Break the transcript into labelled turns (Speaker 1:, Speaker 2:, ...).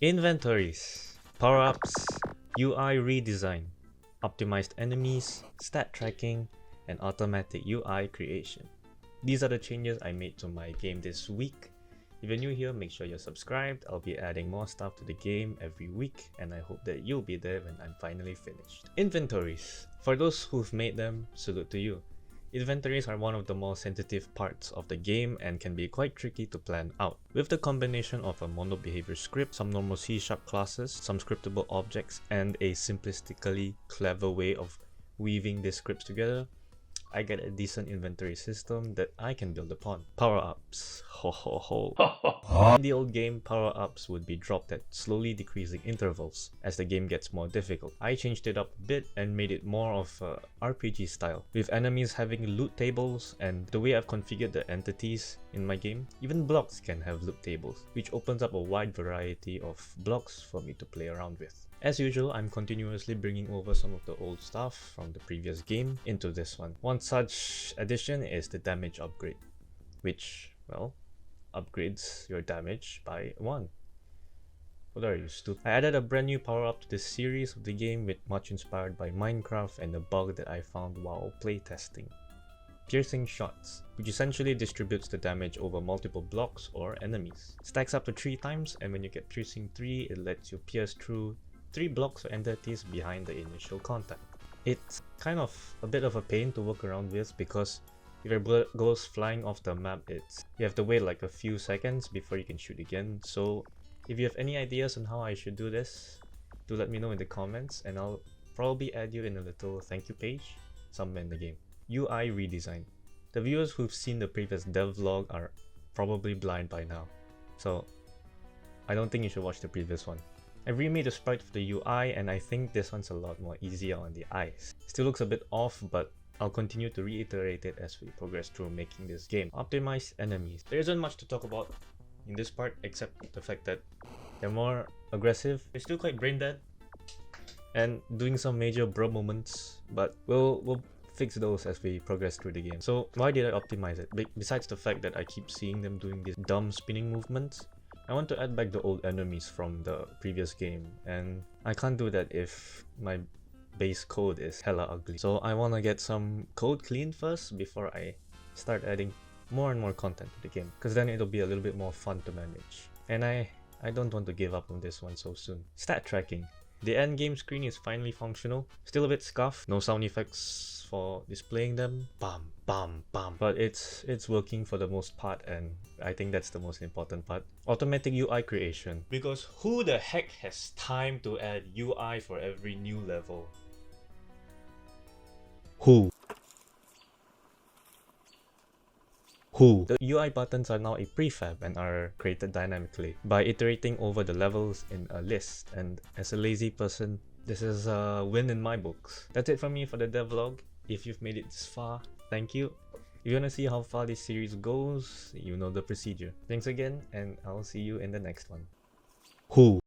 Speaker 1: Inventories, power-ups, UI redesign, optimized enemies, stat tracking, and automatic UI creation. These are the changes I made to my game this week. If you're new here, make sure you're subscribed. I'll be adding more stuff to the game every week, and I hope that you'll be there when I'm finally finished. Inventories. For those who've made them, salute to you. Inventories are one of the more sensitive parts of the game and can be quite tricky to plan out. With the combination of a mono behavior script, some normal C# classes, some scriptable objects, and a simplistically clever way of weaving these scripts together, I get a decent inventory system that I can build upon. Power-ups. Ho ho ho. In the old game, power-ups would be dropped at slowly decreasing intervals as the game gets more difficult. I changed it up a bit and made it more of a RPG style, with enemies having loot tables, and the way I've configured the entities in my game, even blocks can have loot tables, which opens up a wide variety of blocks for me to play around with. As usual, I'm continuously bringing over some of the old stuff from the previous game into this one. One such addition is the damage upgrade, which, well, upgrades your damage by 1. What are you, stupid? I added a brand new power-up to this series of the game, with much inspired by Minecraft and a bug that I found while playtesting. Piercing shots, which essentially distributes the damage over multiple blocks or enemies. Stacks up to 3 times, and when you get piercing 3, it lets you pierce through 3 blocks or entities behind the initial contact. It's kind of a bit of a pain to work around with, because if your bullet goes flying off the map, you have to wait like a few seconds before you can shoot again. So if you have any ideas on how I should do this, do let me know in the comments, and I'll probably add you in a little thank you page somewhere in the game. UI redesign. The viewers who've seen the previous devlog are probably blind by now, so I don't think you should watch the previous one. I've remade the sprite for the UI, and I think this one's a lot more easier on the eyes. Still looks a bit off, but I'll continue to reiterate it as we progress through making this game. Optimized enemies. There isn't much to talk about in this part except the fact that they're more aggressive. They're still quite brain dead and doing some major bro moments, but we'll fix those as we progress through the game. So why did I optimize it? Besides the fact that I keep seeing them doing these dumb spinning movements, I want to add back the old enemies from the previous game, and I can't do that if my base code is hella ugly. So I want to get some code cleaned first before I start adding more and more content to the game, because then it'll be a little bit more fun to manage. And I don't want to give up on this one so soon. Stat tracking. The end game screen is finally functional, still a bit scuffed, no sound effects for displaying them, bam bam bam, but it's working for the most part, and I think that's the most important part. Automatic UI creation, because who the heck has time to add UI for every new level? Who? The UI buttons are now a prefab and are created dynamically by iterating over the levels in a list, and as a lazy person, this is a win in my books. That's it from me for the devlog. If you've made it this far, thank you. If you want to see how far this series goes, you know the procedure. Thanks again, and I'll see you in the next one. Who?